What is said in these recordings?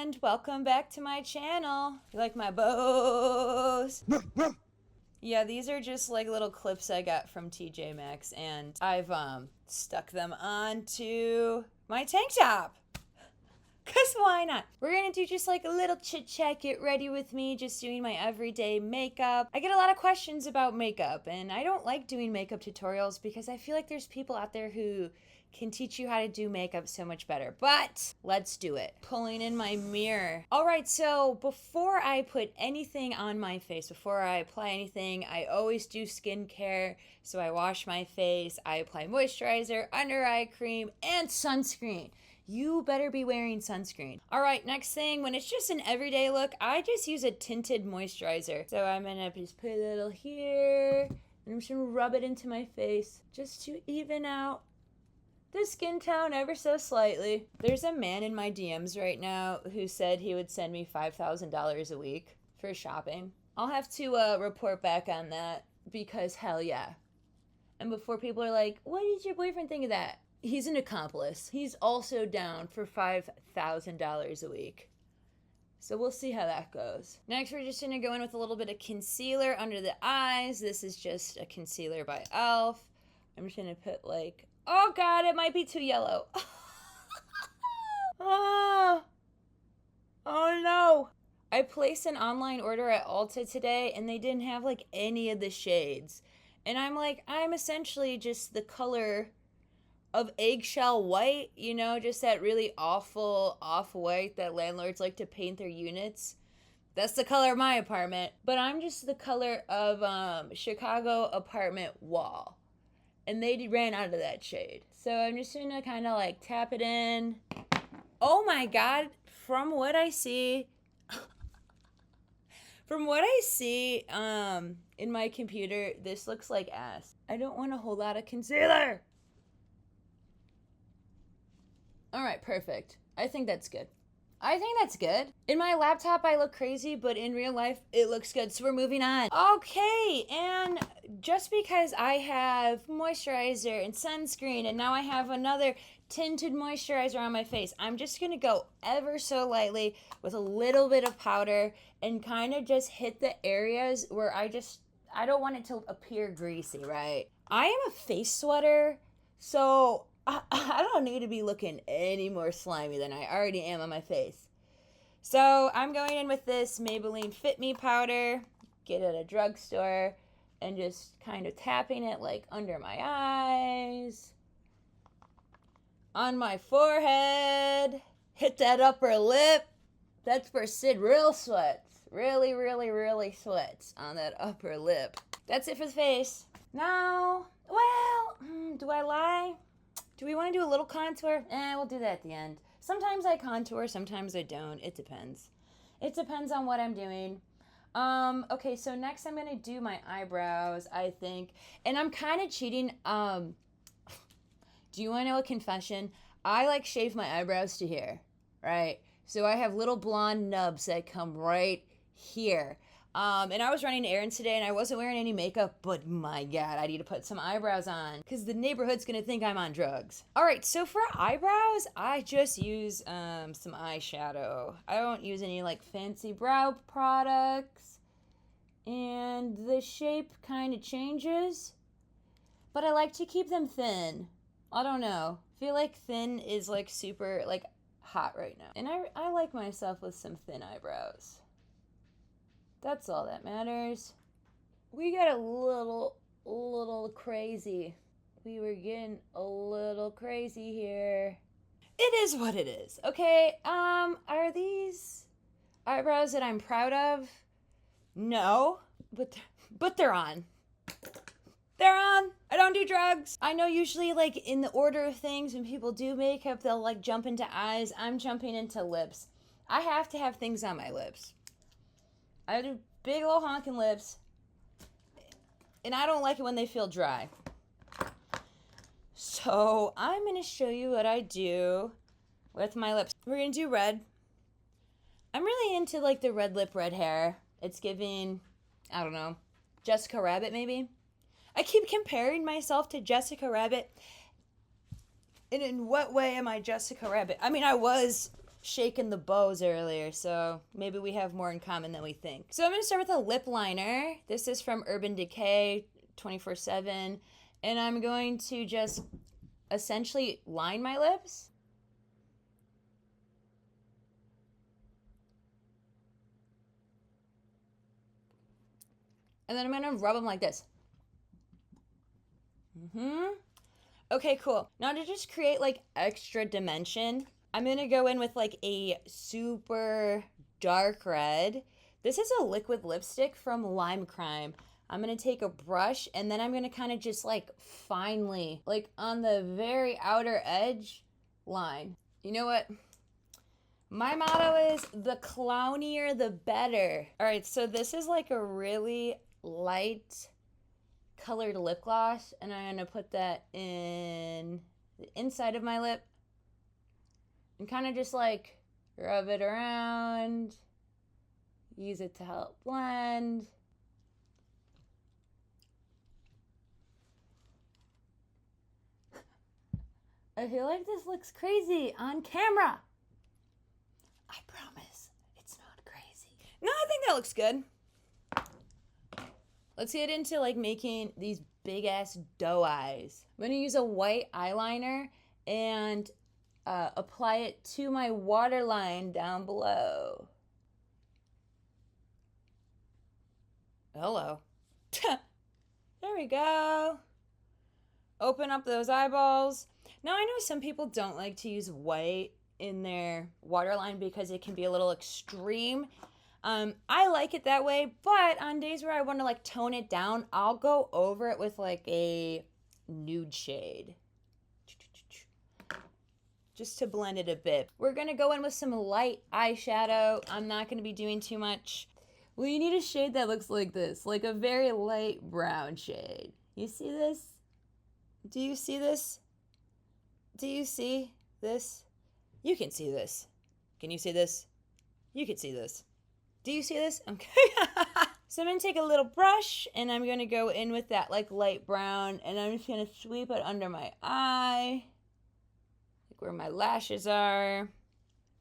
and welcome back to my channel. You like my bows? Yeah, these are just like little clips I got from TJ Maxx, and I've stuck them onto my tank top. Cause why not? We're gonna do just like a little chit chat, get ready with me, just doing my everyday makeup. I get a lot of questions about makeup, and I don't like doing makeup tutorials because I feel like there's people out there who can teach you how to do makeup so much better. But let's do it. Pulling in my mirror. All right, so before I put anything on my face, before I apply anything, I always do skincare. So I wash my face, I apply moisturizer, under eye cream, and sunscreen. You better be wearing sunscreen. All right, next thing, when it's just an everyday look, I just use a tinted moisturizer. So I'm gonna just put a little here, and I'm just gonna rub it into my face just to even out the skin tone ever so slightly. There's a man in my DMs right now who said he would send me $5,000 a week for shopping. I'll have to report back on that because hell yeah. And before people are like, what did your boyfriend think of that? He's an accomplice. He's also down for $5,000 a week. So we'll see how that goes. Next, we're just gonna go in with a little bit of concealer under the eyes. This is just a concealer by e.l.f. I'm just gonna put like, oh God, it might be too yellow. Oh no. I placed an online order at Ulta today and they didn't have like any of the shades. And I'm like, I'm essentially just the color of eggshell white, you know, just that really awful off-white that landlords like to paint their units. That's the color of my apartment. But I'm just the color of Chicago apartment wall. And they ran out of that shade. So I'm just gonna kind of like tap it in. Oh my God, from what I see in my computer, this looks like ass. I don't want a whole lot of concealer. All right, perfect. I think that's good. In my laptop, I look crazy, but in real life, it looks good. So we're moving on. Okay, and just because I have moisturizer and sunscreen, and now I have another tinted moisturizer on my face, I'm just gonna go ever so lightly with a little bit of powder and kind of just hit the areas where I don't want it to appear greasy, right? I am a face sweater, so I don't need to be looking any more slimy than I already am on my face. So I'm going in with this Maybelline Fit Me powder, get it at a drugstore, and just kind of tapping it like under my eyes, on my forehead, hit that upper lip. That's where Sid real sweats. Really, really, really sweats on that upper lip. That's it for the face. Now, well, do I lie? Do we want to do a little contour? We'll do that at the end. Sometimes I contour, sometimes I don't. It depends. It depends on what I'm doing. Okay, so next I'm going to do my eyebrows, I think. And I'm kind of cheating. Do you want to know a confession? I like shave my eyebrows to here, right? So I have little blonde nubs that come right here. And I was running errands today and I wasn't wearing any makeup, but my God, I need to put some eyebrows on because the neighborhood's gonna think I'm on drugs. All right, so for eyebrows, I just use some eyeshadow. I don't use any like fancy brow products. And the shape kind of changes, but I like to keep them thin. I don't know. I feel like thin is like super like hot right now. And I like myself with some thin eyebrows. That's all that matters. We got a little crazy. We were getting a little crazy here. It is what it is. Okay, are these eyebrows that I'm proud of? No, but they're on. They're on. I don't do drugs. I know usually like in the order of things when people do makeup, they'll like jump into eyes. I'm jumping into lips. I have to have things on my lips. I do big old honking lips, and I don't like it when they feel dry. So I'm going to show you what I do with my lips. We're going to do red. I'm really into like the red lip, red hair. It's giving, I don't know, Jessica Rabbit maybe. I keep comparing myself to Jessica Rabbit. And in what way am I Jessica Rabbit? I mean, I was shaking the bows earlier, so maybe we have more in common than we think. So I'm going to start with a lip liner. This is from Urban Decay 24/7, and I'm going to just essentially line my lips. And then I'm going to rub them like this. Okay, cool. Now to just create like extra dimension, I'm going to go in with like a super dark red. This is a liquid lipstick from Lime Crime. I'm going to take a brush and then I'm going to kind of just like finely, like on the very outer edge line. You know what? My motto is the clownier the better. All right, so this is like a really light colored lip gloss, and I'm going to put that in the inside of my lip and kind of just like rub it around, use it to help blend. I feel like this looks crazy on camera. I promise it's not crazy. No, I think that looks good. Let's get into like making these big ass doe eyes. I'm gonna use a white eyeliner and apply it to my waterline down below. Hello. There we go. Open up those eyeballs. Now I know some people don't like to use white in their waterline because it can be a little extreme. I like it that way, but on days where I want to like tone it down, I'll go over it with like a nude shade. Just to blend it a bit. We're going to go in with some light eyeshadow. I'm not going to be doing too much. Well, you need a shade that looks like this, like a very light brown shade. You see this? Do you see this? Do you see this? You can see this. Can you see this? You can see this. Do you see this? Okay. So I'm going to take a little brush and I'm going to go in with that like light brown and I'm just going to sweep it under my eye, like where my lashes are.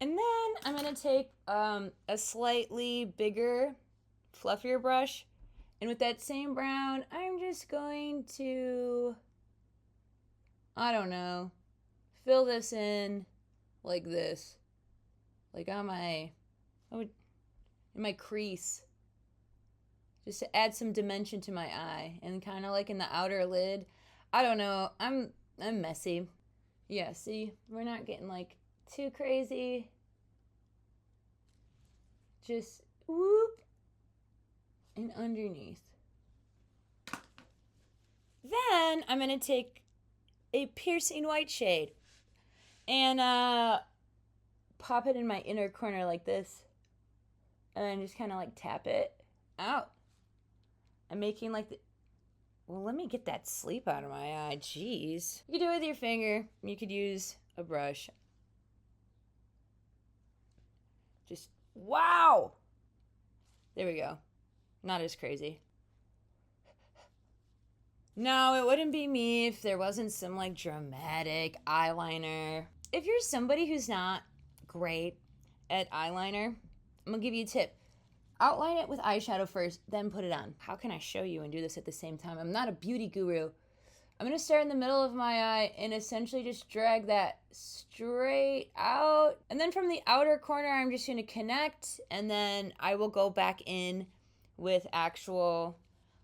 And then I'm going to take a slightly bigger, fluffier brush. And with that same brown, I'm just going to, I don't know, fill this in like this. Like on in my crease. Just to add some dimension to my eye. And kind of like in the outer lid. I don't know. I'm messy. Yeah, see? We're not getting like too crazy. Just whoop. And underneath. Then I'm going to take a piercing white shade. And pop it in my inner corner like this. And then just kind of like tap it out. I'm making like the... Well, let me get that sleep out of my eye. Jeez. You can do it with your finger. You could use a brush. Just, wow! There we go. Not as crazy. No, it wouldn't be me if there wasn't some like dramatic eyeliner. If you're somebody who's not great at eyeliner, I'm gonna give you a tip. Outline it with eyeshadow first, then put it on. How can I show you and do this at the same time? I'm not a beauty guru. I'm gonna start in the middle of my eye and essentially just drag that straight out. And then from the outer corner, I'm just gonna connect and then I will go back in with actual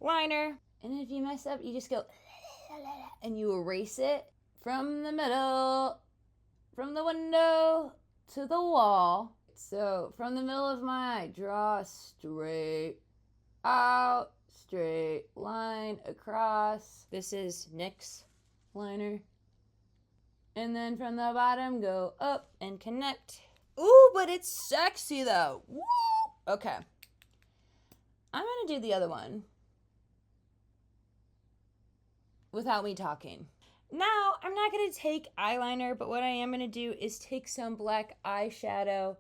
liner. And if you mess up, you just go and you erase it from the middle, from the window to the wall. So from the middle of my eye, draw straight out, straight line across. This is NYX liner. And then from the bottom, go up and connect. Ooh, but it's sexy though. Woo! Okay. I'm gonna do the other one without me talking. Now, I'm not gonna take eyeliner, but what I am gonna do is take some black eyeshadow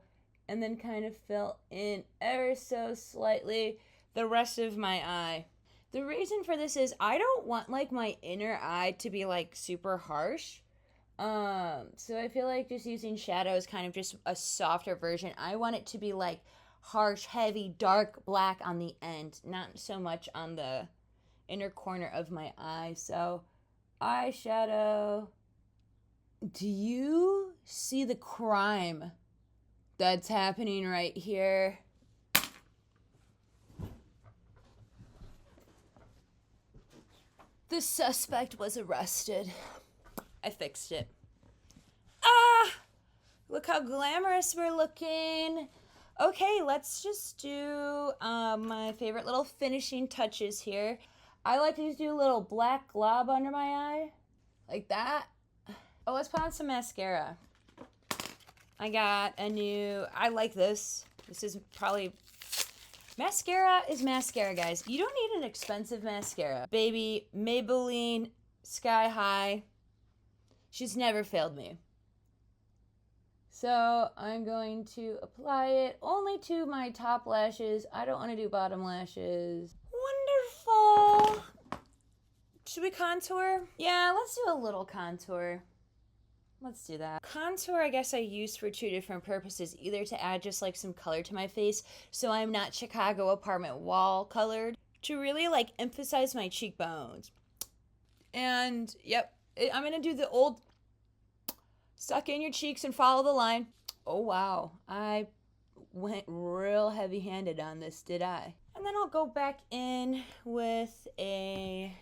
and then kind of fill in ever so slightly the rest of my eye. The reason for this is I don't want like my inner eye to be like super harsh. So I feel like just using shadow is kind of just a softer version. I want it to be like harsh, heavy, dark black on the end, not so much on the inner corner of my eye. So eyeshadow. Do you see the crime that's happening right here? The suspect was arrested. I fixed it. Ah! Look how glamorous we're looking. Okay, let's just do my favorite little finishing touches here. I like to just do a little black glob under my eye. Like that. Oh, let's put on some mascara. I got a new... I like this. This is probably... Mascara is mascara, guys. You don't need an expensive mascara. Baby Maybelline Sky High. She's never failed me. So I'm going to apply it only to my top lashes. I don't want to do bottom lashes. Wonderful. Should we contour? Yeah, let's do a little contour. Let's do that. Contour, I guess I use for two different purposes. Either to add just like some color to my face so I'm not Chicago apartment wall colored. To really like emphasize my cheekbones. And yep, I'm going to do the old suck in your cheeks and follow the line. Oh wow, I went real heavy-handed on this, did I? And then I'll go back in with a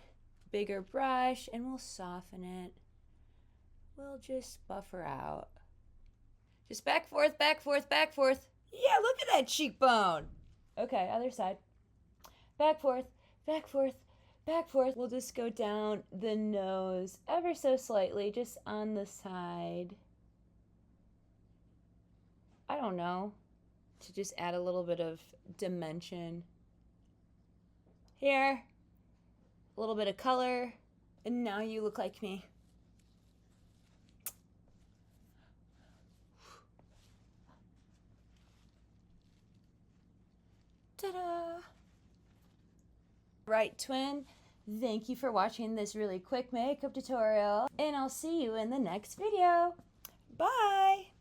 bigger brush and we'll soften it. We'll just buff her out. Just back, forth, back, forth, back, forth. Yeah, look at that cheekbone. Okay, other side. Back, forth, back, forth, back, forth. We'll just go down the nose ever so slightly, just on the side. I don't know. To just add a little bit of dimension. Here. A little bit of color. And now you look like me. Ta-da! Right, twin, thank you for watching this really quick makeup tutorial, and I'll see you in the next video. Bye!